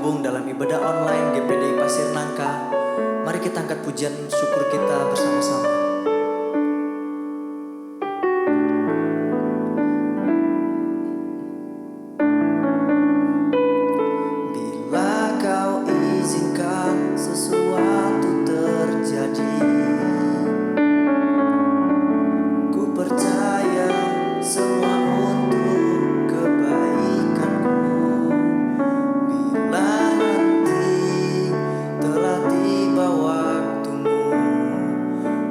bergabung dalam ibadah online GPDI Pasir Nangka. Mari kita angkat pujian syukur kita bersama-sama. Bila kau izinkan sesuatu terjadi, ku percaya semua untuk kebaikanku. Bila nanti telah tiba waktumu,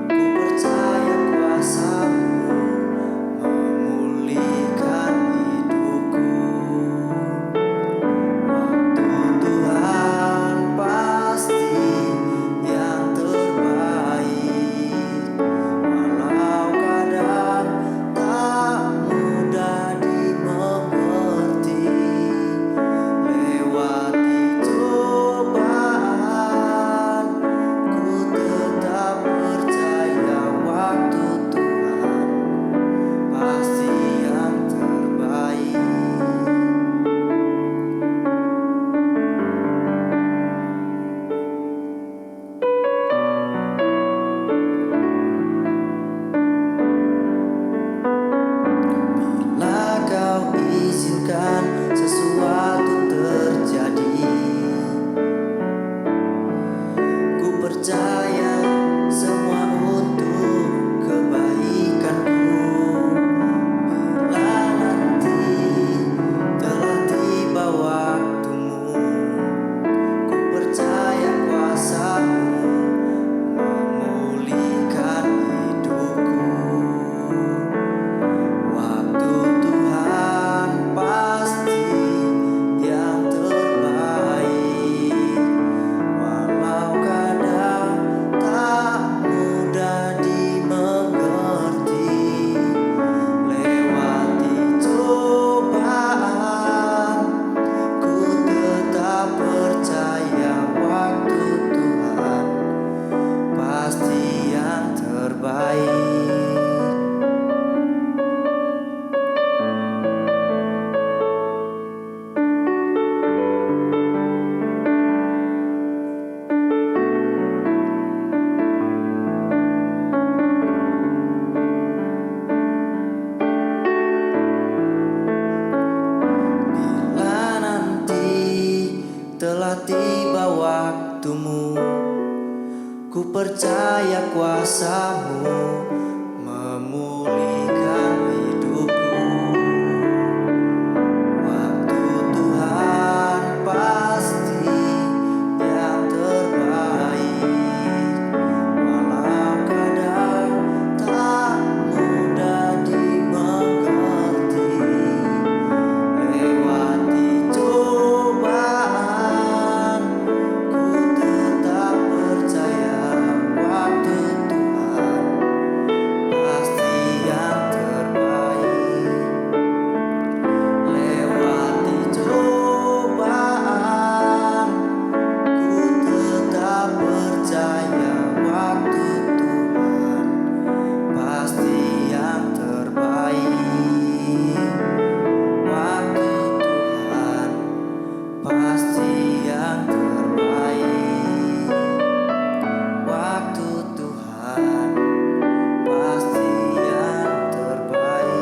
ku percaya kuasa-Mu memulihkan hidupku. Waktu Tuhan pasti yang terbaik, walau kadang tak mudah dimengerti. Lewati cobaan, ku tetap percaya waktu Tuhan pasti yang terbaik. Bila kau izinkan sesuatu terjadi, ku percaya semua untuk kebaikanku. Bila nanti telah tiba waktumu, ku percaya kuasa-Mu memulihkan hidupku. Waktu Tuhan pasti yang terbaik, walau kadang tak mudah dimengerti. Lewati cobaan, ku tetap percaya waktu Tuhan pasti yang terbaik. Bila nanti telah tiba waktumu, ku percaya kuasa-Mu memulihkan hidupku. Waktu Tuhan pasti yang terbaik, walau kadang tak mudah dimengerti. Lewati cobaan, ku tetap percaya waktu Tuhan pasti yang terbaik. Lewati cobaan, ku tetap percaya waktu Tuhan pasti yang terbaik. Waktu Tuhan pasti yang terbaik. Waktu Tuhan pasti yang terbaik.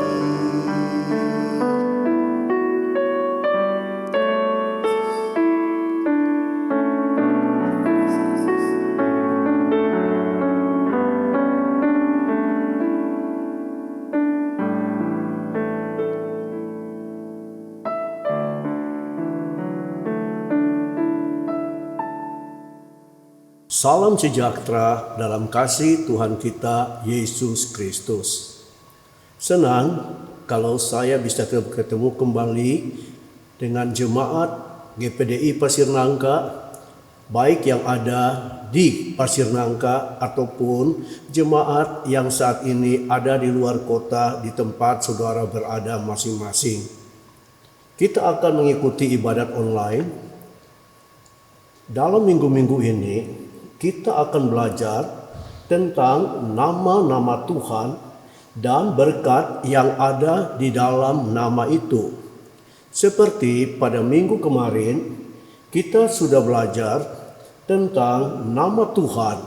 Salam sejahtera dalam kasih Tuhan kita Yesus Kristus. Senang kalau saya bisa ketemu kembali dengan jemaat GPDI Pasir Nangka, baik yang ada di Pasir Nangka ataupun jemaat yang saat ini ada di luar kota di tempat saudara berada masing-masing. Kita akan mengikuti ibadat online. Dalam minggu-minggu ini kita akan belajar tentang nama-nama Tuhan dan berkat yang ada di dalam nama itu. Seperti pada minggu kemarin, kita sudah belajar tentang nama Tuhan,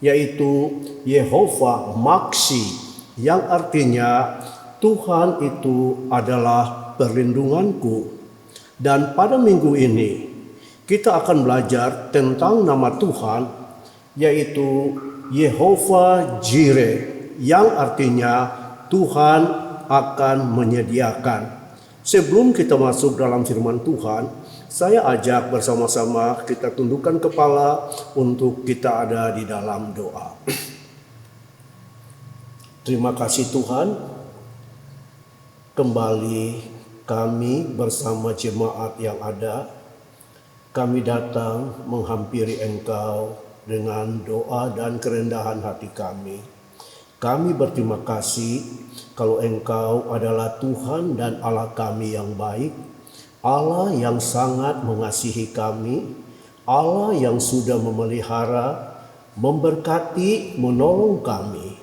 yaitu Yehova Maksi, yang artinya Tuhan itu adalah perlindunganku. Dan pada minggu ini kita akan belajar tentang nama Tuhan, yaitu Yehova Jireh, yang artinya Tuhan akan menyediakan. Sebelum kita masuk dalam firman Tuhan, saya ajak bersama-sama kita tundukkan kepala untuk kita ada di dalam doa. Terima kasih Tuhan, kembali kami bersama jemaat yang ada, kami datang menghampiri Engkau dengan doa dan kerendahan hati kami. Kami berterima kasih kalau Engkau adalah Tuhan dan Allah kami yang baik, Allah yang sangat mengasihi kami, Allah yang sudah memelihara, memberkati, menolong kami.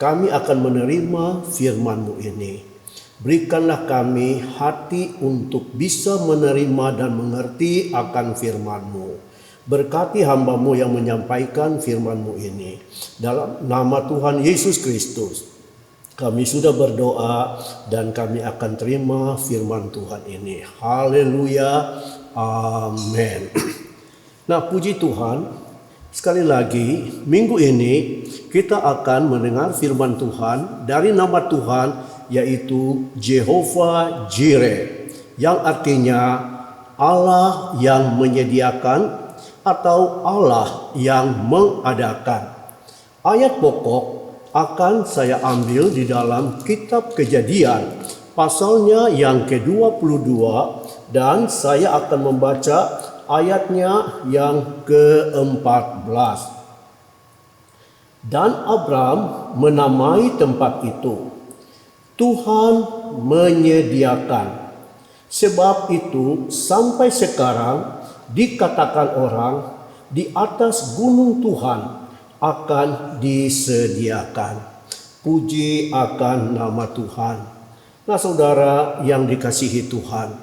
Kami akan menerima firman-Mu ini. Berikanlah kami hati untuk bisa menerima dan mengerti akan firman-Mu. Berkati hamba-Mu yang menyampaikan firman-Mu ini. Dalam nama Tuhan Yesus Kristus, kami sudah berdoa dan kami akan terima firman Tuhan ini. Haleluya. Amin. Nah, puji Tuhan, sekali lagi minggu ini kita akan mendengar firman Tuhan dari nama Tuhan, yaitu Yehova Jireh, yang artinya Allah yang menyediakan atau Allah yang mengadakan. Ayat pokok akan saya ambil di dalam kitab Kejadian, pasalnya yang ke-22, dan saya akan membaca ayatnya yang ke-14. Dan Abram menamai tempat itu Tuhan menyediakan. Sebab itu sampai sekarang dikatakan orang, di atas gunung Tuhan akan disediakan. Puji akan nama Tuhan. Nah, saudara yang dikasihi Tuhan,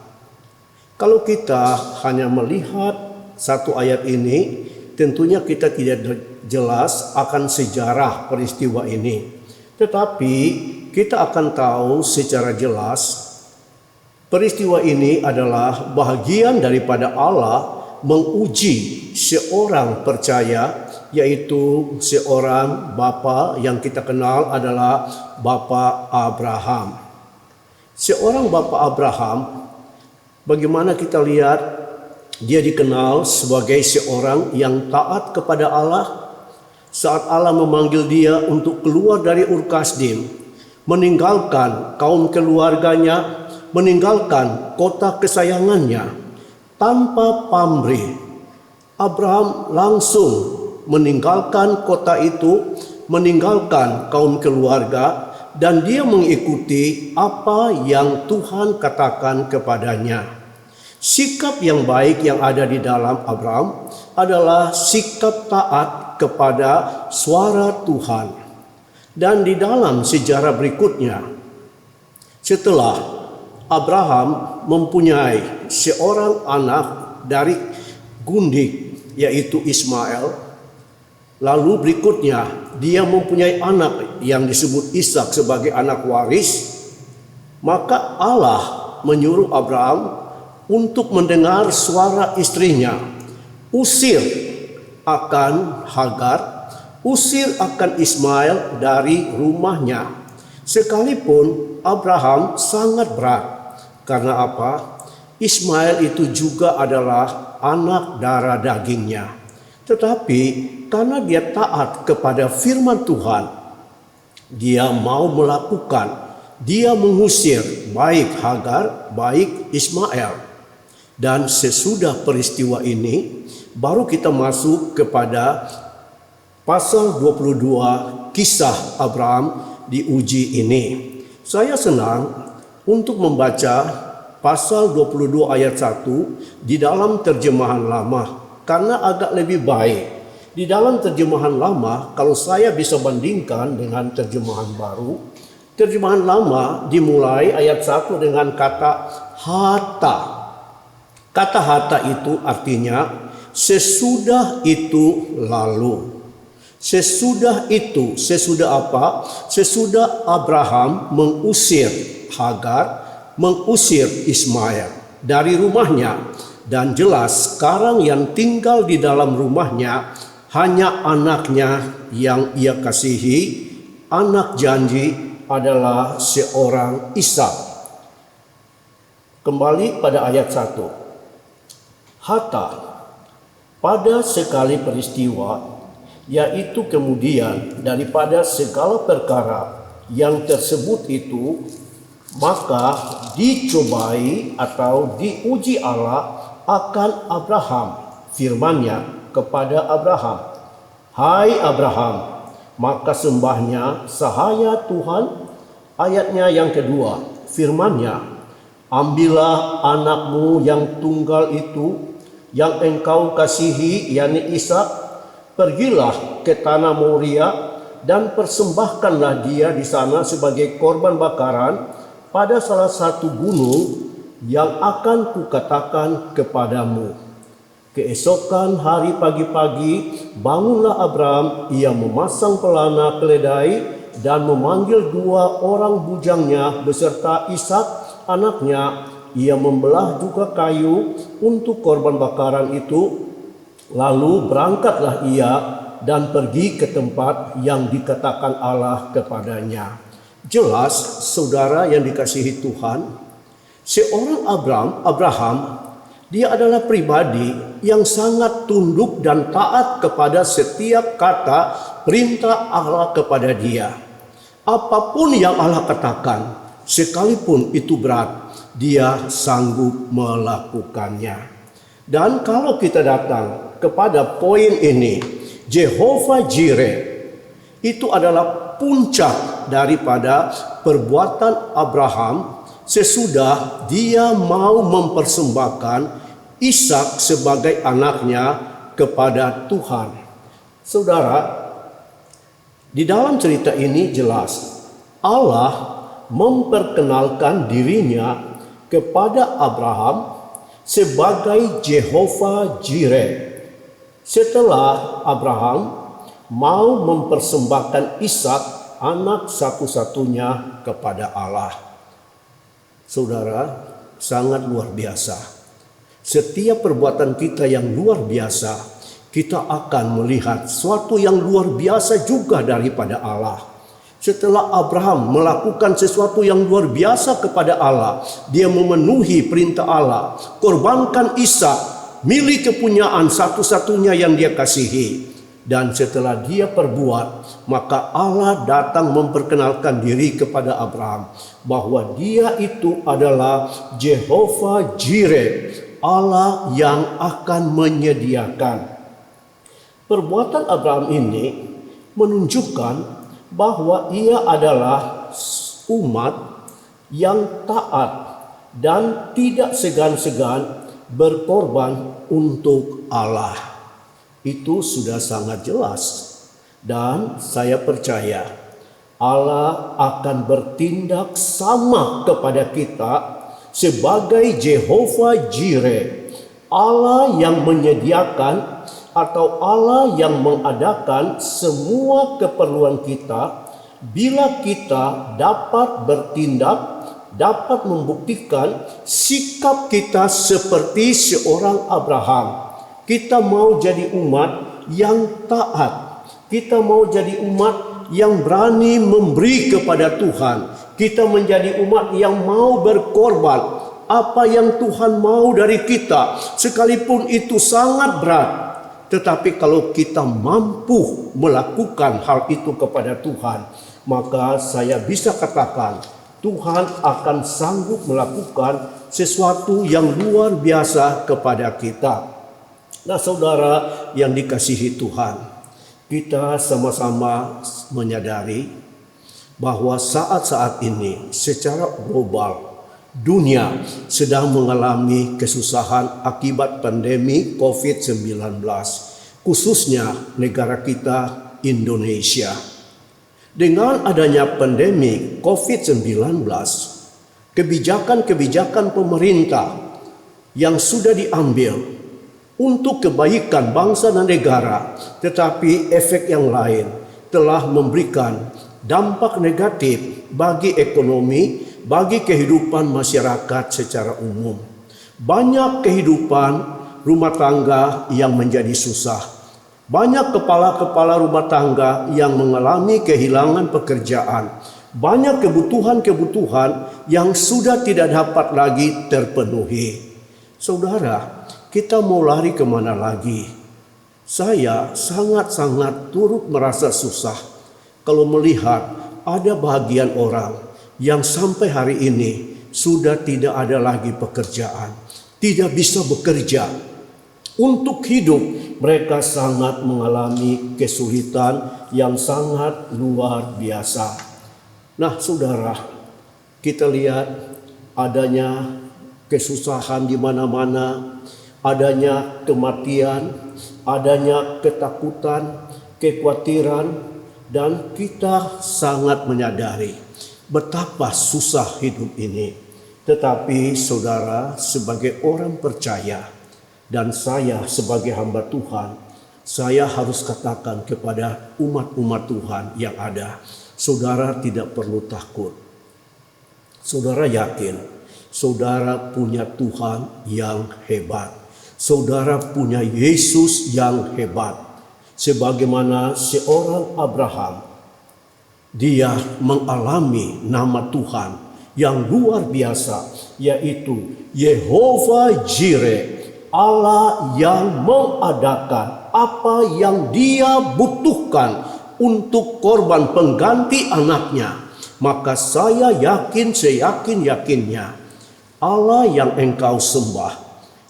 kalau kita hanya melihat satu ayat ini, tentunya kita tidak jelas akan sejarah peristiwa ini. Tetapi kita akan tahu secara jelas peristiwa ini adalah bahagian daripada Allah menguji seorang percaya, yaitu seorang bapa yang kita kenal adalah Bapa Abraham. Seorang Bapa Abraham, bagaimana kita lihat dia dikenal sebagai seorang yang taat kepada Allah. Saat Allah memanggil dia untuk keluar dari Ur Kasdim, meninggalkan kaum keluarganya, meninggalkan kota kesayangannya, tanpa pamrih, Abraham langsung meninggalkan kota itu, meninggalkan kaum keluarga, dan dia mengikuti apa yang Tuhan katakan kepadanya. Sikap yang baik yang ada di dalam Abraham adalah sikap taat kepada suara Tuhan. Dan di dalam sejarah berikutnya, setelah Abraham mempunyai seorang anak dari gundik, yaitu Ismail. Lalu berikutnya dia mempunyai anak yang disebut Ishak sebagai anak waris. Maka Allah menyuruh Abraham untuk mendengar suara istrinya. Usir akan Hagar, usir akan Ismail dari rumahnya. Sekalipun Abraham sangat berat. Karena apa? Ismail itu juga adalah anak darah dagingnya. Tetapi karena dia taat kepada firman Tuhan, dia mau melakukan, dia mengusir baik Hagar, baik Ismail. Dan sesudah peristiwa ini, baru kita masuk kepada pasal 22 kisah Abraham diuji ini. Saya senang untuk membaca pasal 22 ayat 1 di dalam terjemahan lama, karena agak lebih baik. Di dalam terjemahan lama, kalau saya bisa bandingkan dengan terjemahan baru, terjemahan lama dimulai ayat 1 dengan kata hatta. Kata hata itu artinya sesudah itu lalu. Sesudah itu, sesudah apa? Sesudah Abraham mengusir Hagar, mengusir Ismail dari rumahnya. Dan jelas sekarang yang tinggal di dalam rumahnya hanya anaknya yang ia kasihi. Anak janji adalah seorang Ishak. Kembali pada ayat 1. Hatta pada sekali peristiwa, yaitu kemudian daripada segala perkara yang tersebut itu, maka dicobai atau diuji Allah akan Abraham. Firman-Nya kepada Abraham, "Hai Abraham, maka sembahnya sahaya Tuhan." Ayatnya yang kedua, firman-Nya, "Ambillah anakmu yang tunggal itu, yang engkau kasihi, yakni Ishak, pergilah ke tanah Moria dan persembahkanlah dia di sana sebagai korban bakaran pada salah satu gunung yang akan kukatakan kepadamu." Keesokan hari pagi-pagi bangunlah Abraham, ia memasang pelana keledai dan memanggil 2 orang bujangnya beserta Ishak anaknya. Ia membelah juga kayu untuk korban bakaran itu. Lalu berangkatlah ia dan pergi ke tempat yang dikatakan Allah kepadanya. Jelas, saudara yang dikasihi Tuhan, seorang Abraham, dia adalah pribadi yang sangat tunduk dan taat kepada setiap kata perintah Allah kepada dia. Apapun yang Allah katakan, sekalipun itu berat, dia sanggup melakukannya. Dan kalau kita datang kepada poin ini, Jehovah Jireh itu adalah puncak daripada perbuatan Abraham sesudah dia mau mempersembahkan Ishak sebagai anaknya kepada Tuhan. Saudara, di dalam cerita ini jelas Allah memperkenalkan dirinya kepada Abraham sebagai Jehovah Jireh. Setelah Abraham mau mempersembahkan Ishak, anak satu-satunya, kepada Allah. Saudara, sangat luar biasa. Setiap perbuatan kita yang luar biasa, kita akan melihat sesuatu yang luar biasa juga daripada Allah. Setelah Abraham melakukan sesuatu yang luar biasa kepada Allah, dia memenuhi perintah Allah, korbankan Ishak, milik kepunyaan satu-satunya yang dia kasihi. Dan setelah dia perbuat, maka Allah datang memperkenalkan diri kepada Abraham bahwa dia itu adalah Jehovah Jireh, Allah yang akan menyediakan. Perbuatan Abraham ini menunjukkan bahwa ia adalah umat yang taat dan tidak segan-segan berkorban untuk Allah. Itu sudah sangat jelas, dan saya percaya Allah akan bertindak sama kepada kita sebagai Jehovah Jireh, Allah yang menyediakan atau Allah yang mengadakan semua keperluan kita bila kita dapat bertindak, dapat membuktikan sikap kita seperti seorang Abraham. Kita mau jadi umat yang taat, kita mau jadi umat yang berani memberi kepada Tuhan. Kita menjadi umat yang mau berkorban apa yang Tuhan mau dari kita, sekalipun itu sangat berat. Tetapi kalau kita mampu melakukan hal itu kepada Tuhan, maka saya bisa katakan Tuhan akan sanggup melakukan sesuatu yang luar biasa kepada kita. Nah, saudara yang dikasihi Tuhan, kita sama-sama menyadari bahwa saat-saat ini secara global dunia sedang mengalami kesusahan akibat pandemi COVID-19, khususnya negara kita Indonesia. Dengan adanya pandemi COVID-19, kebijakan-kebijakan pemerintah yang sudah diambil untuk kebaikan bangsa dan negara, tetapi efek yang lain telah memberikan dampak negatif bagi ekonomi, bagi kehidupan masyarakat secara umum. Banyak kehidupan rumah tangga yang menjadi susah. Banyak kepala-kepala rumah tangga yang mengalami kehilangan pekerjaan. Banyak kebutuhan-kebutuhan yang sudah tidak dapat lagi terpenuhi. Saudara, kita mau lari kemana lagi? Saya sangat-sangat turut merasa susah kalau melihat ada bagian orang yang sampai hari ini sudah tidak ada lagi pekerjaan, tidak bisa bekerja. Untuk hidup, mereka sangat mengalami kesulitan yang sangat luar biasa. Nah, saudara, kita lihat adanya kesusahan di mana-mana, adanya kematian, adanya ketakutan, kekhawatiran, dan kita sangat menyadari betapa susah hidup ini. Tetapi saudara, sebagai orang percaya dan saya sebagai hamba Tuhan, saya harus katakan kepada umat-umat Tuhan yang ada, saudara tidak perlu takut. Saudara yakin, saudara punya Tuhan yang hebat. Saudara punya Yesus yang hebat. Sebagaimana seorang Abraham, dia mengalami nama Tuhan yang luar biasa, yaitu Yehova Jireh, Allah yang mengadakan apa yang dia butuhkan untuk korban pengganti anaknya. Maka saya yakin, seyakin-yakinnya, Allah yang engkau sembah,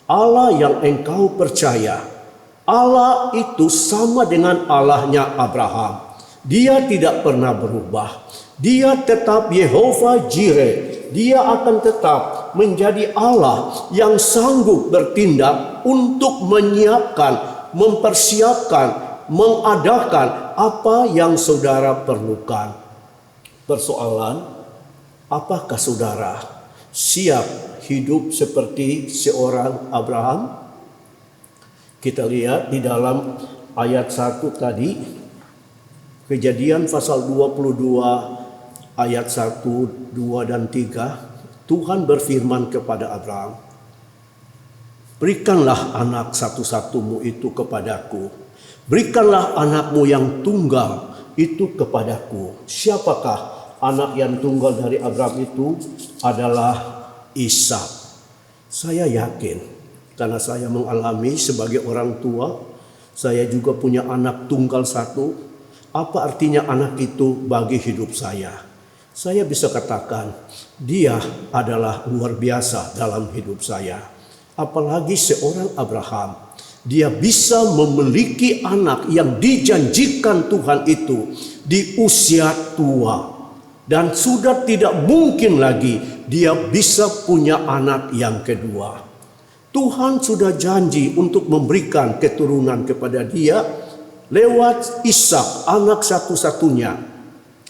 Allah yang engkau percaya, Allah itu sama dengan Allahnya Abraham. Dia tidak pernah berubah. Dia tetap Yehova Jireh. Dia akan tetap menjadi Allah yang sanggup bertindak untuk menyiapkan, mempersiapkan, mengadakan apa yang saudara perlukan. Persoalan, apakah saudara siap hidup seperti seorang Abraham? Kita lihat di dalam ayat 1 tadi, Kejadian pasal 22 ayat 1, 2 dan 3, Tuhan berfirman kepada Abraham, "Berikanlah anak satu-satumu itu kepadaku. Berikanlah anakmu yang tunggal itu kepadaku." Siapakah anak yang tunggal dari Abraham itu? Adalah Ishak. Saya yakin, karena saya mengalami sebagai orang tua, saya juga punya anak tunggal satu. Apa artinya anak itu bagi hidup saya? Saya bisa katakan, dia adalah luar biasa dalam hidup saya. Apalagi seorang Abraham, dia bisa memiliki anak yang dijanjikan Tuhan itu di usia tua. Dan sudah tidak mungkin lagi dia bisa punya anak yang kedua. Tuhan sudah janji untuk memberikan keturunan kepada dia lewat Ishak, anak satu-satunya.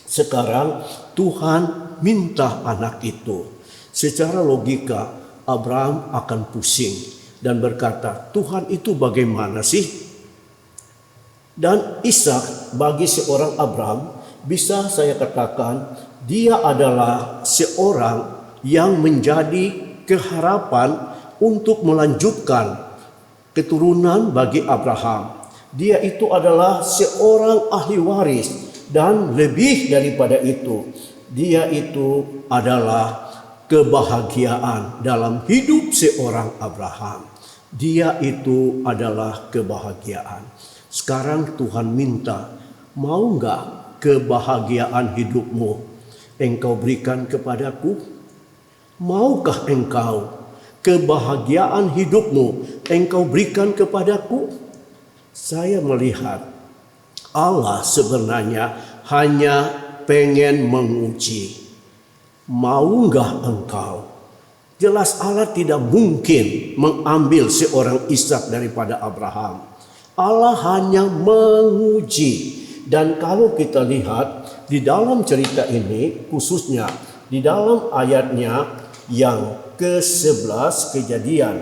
Sekarang Tuhan minta anak itu. Secara logika Abraham akan pusing dan berkata, Tuhan itu bagaimana sih? Dan Ishak bagi seorang Abraham, bisa saya katakan dia adalah seorang yang menjadi keharapan untuk melanjutkan keturunan bagi Abraham. Dia itu adalah seorang ahli waris, dan lebih daripada itu, dia itu adalah kebahagiaan dalam hidup seorang Abraham. Dia itu adalah kebahagiaan. Sekarang Tuhan minta, mau enggak kebahagiaan hidupmu engkau berikan kepadaku? Maukah engkau kebahagiaan hidupmu engkau berikan kepadaku? Saya melihat Allah sebenarnya hanya pengen menguji. Mau enggak engkau? Jelas Allah tidak mungkin mengambil seorang Ishak daripada Abraham. Allah hanya menguji. Dan kalau kita lihat di dalam cerita ini, khususnya di dalam ayatnya yang ke-11 Kejadian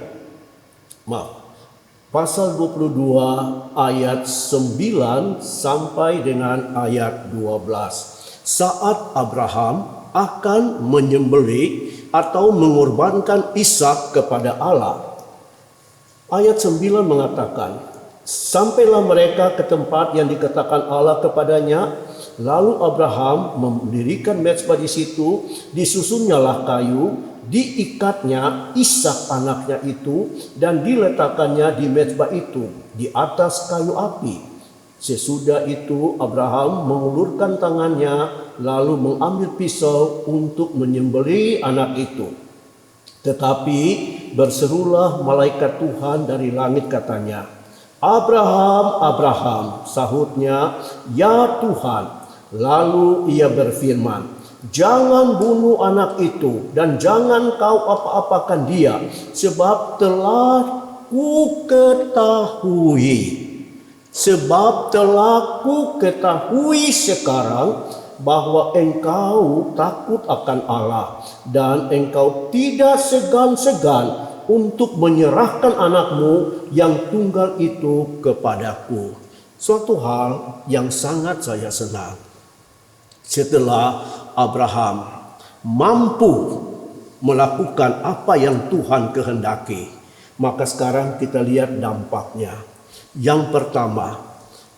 pasal 22 ayat 9 sampai dengan ayat 12. Saat Abraham akan menyembelih atau mengorbankan Ishak kepada Allah. Ayat 9 mengatakan, sampailah mereka ke tempat yang dikatakan Allah kepadanya. Lalu Abraham mendirikan mezbah di situ, disusunnyalah kayu, diikatnya Ishak anaknya itu, dan diletakkannya di mezbah itu di atas kayu api. Sesudah itu Abraham mengulurkan tangannya, lalu mengambil pisau untuk menyembelih anak itu. Tetapi berserulah malaikat Tuhan dari langit, katanya, Abraham, Abraham. Sahutnya, ya Tuhan. Lalu ia berfirman, jangan bunuh anak itu dan jangan kau apa-apakan dia, sebab telah ku ketahui sekarang bahwa engkau takut akan Allah dan engkau tidak segan-segan untuk menyerahkan anakmu yang tunggal itu kepadaku. Suatu hal yang sangat saya senang. Setelah Abraham mampu melakukan apa yang Tuhan kehendaki, maka sekarang kita lihat dampaknya. Yang pertama,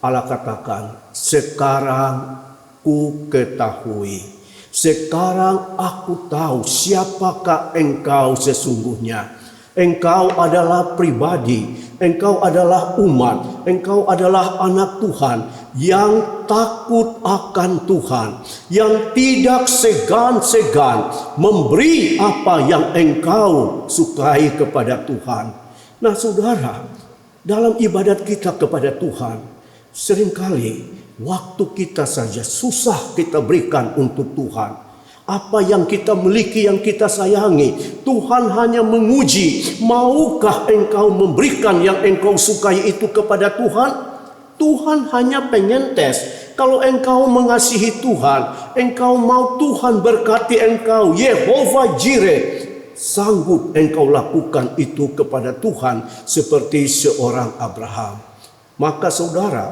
Allah katakan, sekarang ku ketahui. Sekarang aku tahu siapakah engkau sesungguhnya. Engkau adalah pribadi, engkau adalah umat, engkau adalah anak Tuhan yang takut akan Tuhan, yang tidak segan-segan memberi apa yang engkau sukai kepada Tuhan. Nah saudara, dalam ibadat kita kepada Tuhan, seringkali waktu kita saja susah kita berikan untuk Tuhan. Apa yang kita miliki, yang kita sayangi, Tuhan hanya menguji, maukah engkau memberikan yang engkau sukai itu kepada Tuhan? Tuhan hanya pengen tes. Kalau engkau mengasihi Tuhan, engkau mau Tuhan berkati engkau, Yehova Jireh, sanggup engkau lakukan itu kepada Tuhan seperti seorang Abraham. Maka saudara,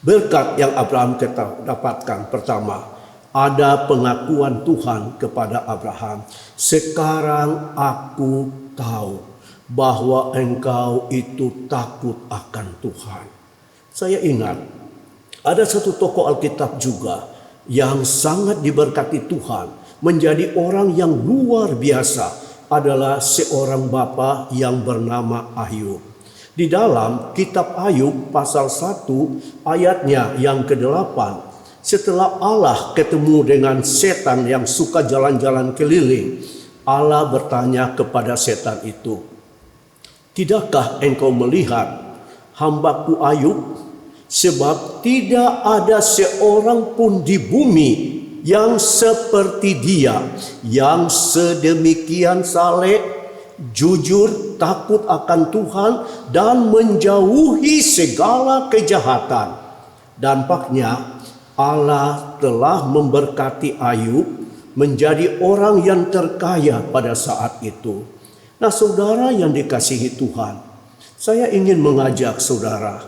berkat yang Abraham dapatkan pertama, ada pengakuan Tuhan kepada Abraham. Sekarang aku tahu bahwa engkau itu takut akan Tuhan. Saya ingat ada satu tokoh Alkitab juga yang sangat diberkati Tuhan, menjadi orang yang luar biasa, adalah seorang bapa yang bernama Ayub. Di dalam kitab Ayub pasal 1 ayatnya yang ke-8, setelah Allah ketemu dengan setan yang suka jalan-jalan keliling, Allah bertanya kepada setan itu, tidakkah engkau melihat hambaku Ayub? Sebab tidak ada seorang pun di bumi yang seperti dia, yang sedemikian saleh, jujur, takut akan Tuhan, dan menjauhi segala kejahatan. Dampaknya Allah telah memberkati Ayub menjadi orang yang terkaya pada saat itu. Nah saudara yang dikasihi Tuhan, saya ingin mengajak saudara,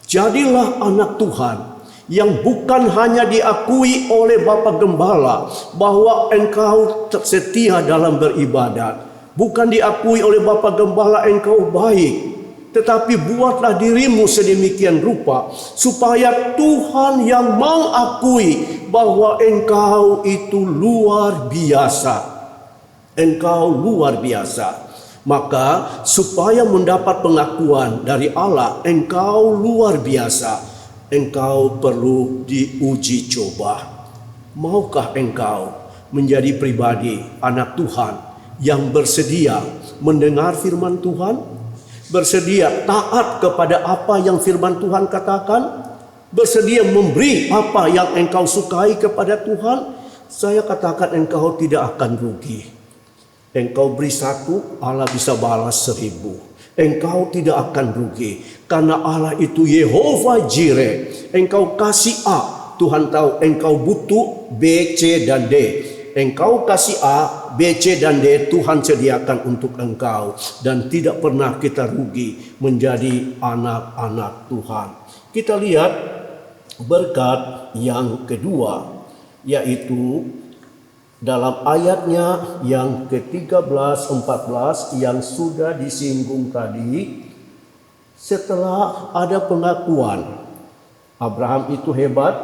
jadilah anak Tuhan yang bukan hanya diakui oleh Bapak Gembala bahwa engkau setia dalam beribadat, bukan diakui oleh Bapak Gembala engkau baik, tetapi buatlah dirimu sedemikian rupa supaya Tuhan yang mengakui bahwa engkau itu luar biasa. Engkau luar biasa. Maka supaya mendapat pengakuan dari Allah, engkau luar biasa, engkau perlu diuji coba. Maukah engkau menjadi pribadi anak Tuhan yang bersedia mendengar firman Tuhan? Bersedia taat kepada apa yang firman Tuhan katakan, bersedia memberi apa yang engkau sukai kepada Tuhan. Saya katakan engkau tidak akan rugi. Engkau beri 1, Allah bisa balas 1000. Engkau tidak akan rugi, karena Allah itu Yehova Jireh. Engkau kasih A, Tuhan tahu engkau butuh B, C, dan D. engkau kasih A, B, C, dan D, Tuhan sediakan untuk engkau. Dan tidak pernah kita rugi menjadi anak-anak Tuhan. Kita lihat berkat yang kedua, yaitu dalam ayatnya yang ke-13-14 yang sudah disinggung tadi. Setelah ada pengakuan Abraham itu hebat,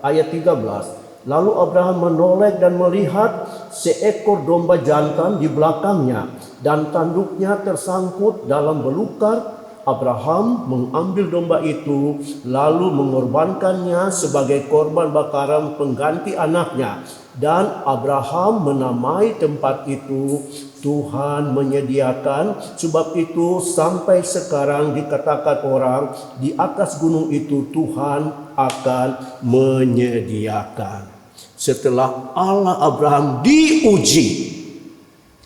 ayat 13. Lalu Abraham menoleh dan melihat seekor domba jantan di belakangnya dan tanduknya tersangkut dalam belukar. Abraham mengambil domba itu lalu mengorbankannya sebagai korban bakaran pengganti anaknya. Dan Abraham menamai tempat itu Tuhan menyediakan. Sebab itu sampai sekarang dikatakan orang di atas gunung itu Tuhan akan menyediakan. Setelah Allah Abraham diuji,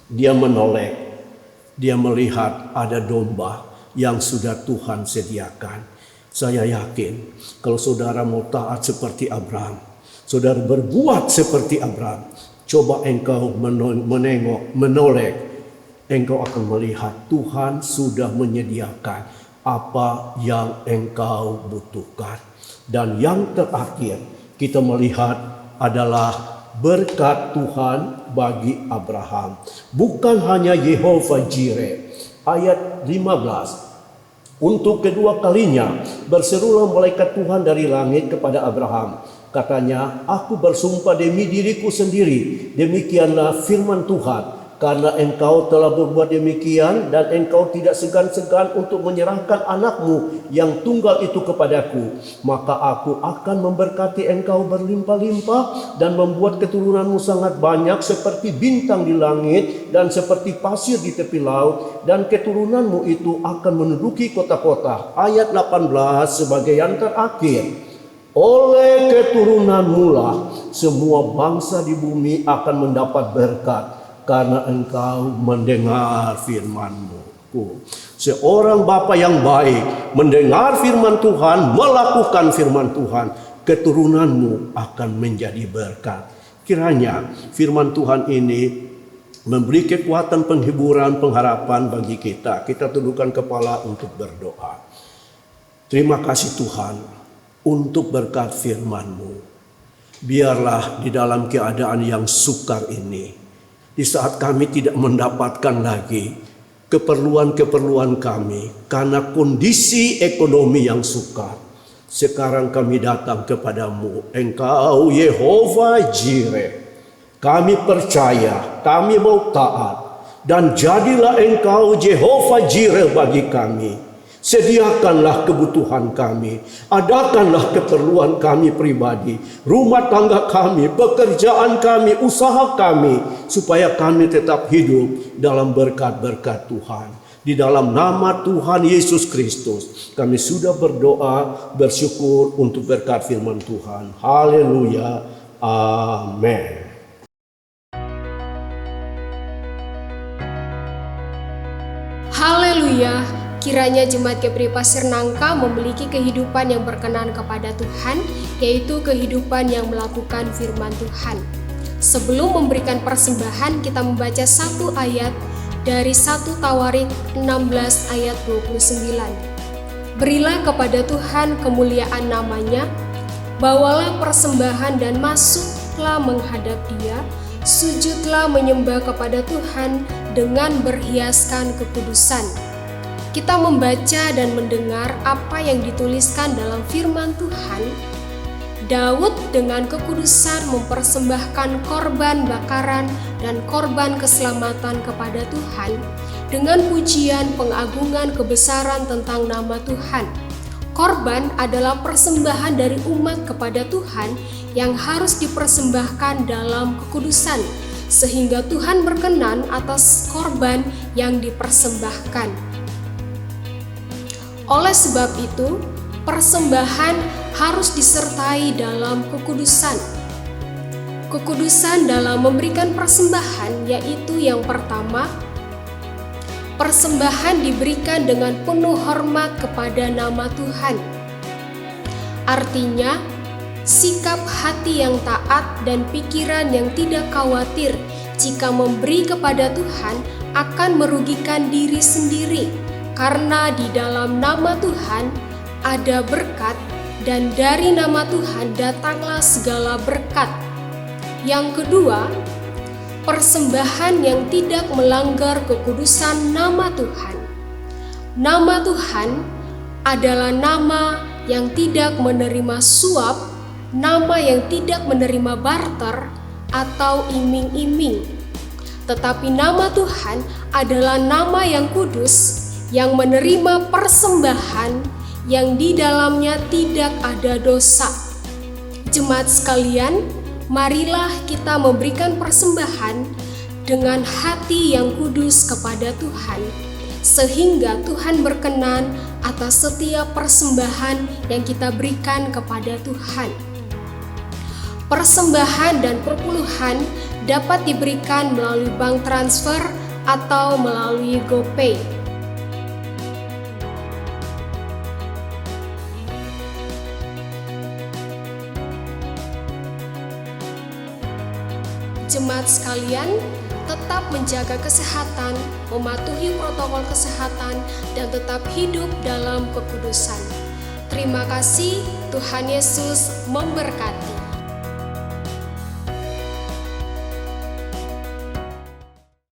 dia menoleh, dia melihat ada domba yang sudah Tuhan sediakan. Saya yakin kalau saudara mau taat seperti Abraham, saudara berbuat seperti Abraham, coba engkau menoleh, engkau akan melihat Tuhan sudah menyediakan apa yang engkau butuhkan. Dan yang terakhir kita melihat adalah berkat Tuhan bagi Abraham. Bukan hanya Yehova Jireh. Ayat 15. Untuk kedua kalinya berserulah malaikat Tuhan dari langit kepada Abraham. Katanya, aku bersumpah demi diriku sendiri, demikianlah firman Tuhan. Karena engkau telah berbuat demikian dan engkau tidak segan-segan untuk menyerahkan anakmu yang tunggal itu kepadaku, maka aku akan memberkati engkau berlimpah-limpah dan membuat keturunanmu sangat banyak seperti bintang di langit dan seperti pasir di tepi laut, dan keturunanmu itu akan menduduki kota-kota. Ayat 18 sebagai yang terakhir. Oleh keturunanmu lah semua bangsa di bumi akan mendapat berkat, karena engkau mendengar firman-Mu. Seorang bapa yang baik mendengar firman Tuhan, melakukan firman Tuhan, keturunanmu akan menjadi berkat. Kiranya firman Tuhan ini memberi kekuatan, penghiburan, pengharapan bagi kita. Kita tundukkan kepala untuk berdoa. Terima kasih Tuhan untuk berkat firman-Mu. Biarlah di dalam keadaan yang sukar ini, di saat kami tidak mendapatkan lagi keperluan-keperluan kami karena kondisi ekonomi yang sukar, sekarang kami datang kepadamu. Engkau Yehova Jireh. Kami percaya, kami mau taat, dan jadilah Engkau Yehova Jireh bagi kami. Sediakanlah kebutuhan kami, adakanlah keperluan kami pribadi, rumah tangga kami, pekerjaan kami, usaha kami, supaya kami tetap hidup dalam berkat-berkat Tuhan. Di dalam nama Tuhan Yesus Kristus, kami sudah berdoa, bersyukur untuk berkat firman Tuhan. Haleluya. Amin. Haleluya. Kiranya Jemaat GPD Pasir Nangka memiliki kehidupan yang berkenan kepada Tuhan, yaitu kehidupan yang melakukan firman Tuhan. Sebelum memberikan persembahan, kita membaca satu ayat dari 1 Tawarik 16 ayat 29. Berilah kepada Tuhan kemuliaan namanya, bawalah persembahan dan masuklah menghadap Dia, sujudlah menyembah kepada Tuhan dengan berhiaskan kekudusan. Kita membaca dan mendengar apa yang dituliskan dalam firman Tuhan. Daud dengan kekudusan mempersembahkan korban bakaran dan korban keselamatan kepada Tuhan dengan pujian pengagungan kebesaran tentang nama Tuhan. Korban adalah persembahan dari umat kepada Tuhan yang harus dipersembahkan dalam kekudusan, sehingga Tuhan berkenan atas korban yang dipersembahkan. Oleh sebab itu, persembahan harus disertai dalam kekudusan. Kekudusan dalam memberikan persembahan yaitu yang pertama, persembahan diberikan dengan penuh hormat kepada nama Tuhan. Artinya, sikap hati yang taat dan pikiran yang tidak khawatir jika memberi kepada Tuhan akan merugikan diri sendiri, karena di dalam nama Tuhan ada berkat dan dari nama Tuhan datanglah segala berkat. Yang kedua, persembahan yang tidak melanggar kekudusan nama Tuhan. Nama Tuhan adalah nama yang tidak menerima suap, nama yang tidak menerima barter atau iming-iming. Tetapi nama Tuhan adalah nama yang kudus, yang menerima persembahan yang di dalamnya tidak ada dosa. Jemaat sekalian, marilah kita memberikan persembahan dengan hati yang kudus kepada Tuhan, sehingga Tuhan berkenan atas setiap persembahan yang kita berikan kepada Tuhan. Persembahan dan perpuluhan dapat diberikan melalui bank transfer atau melalui GoPay. Jemaat sekalian, tetap menjaga kesehatan, mematuhi protokol kesehatan, dan tetap hidup dalam kekudusan. Terima kasih, Tuhan Yesus memberkati.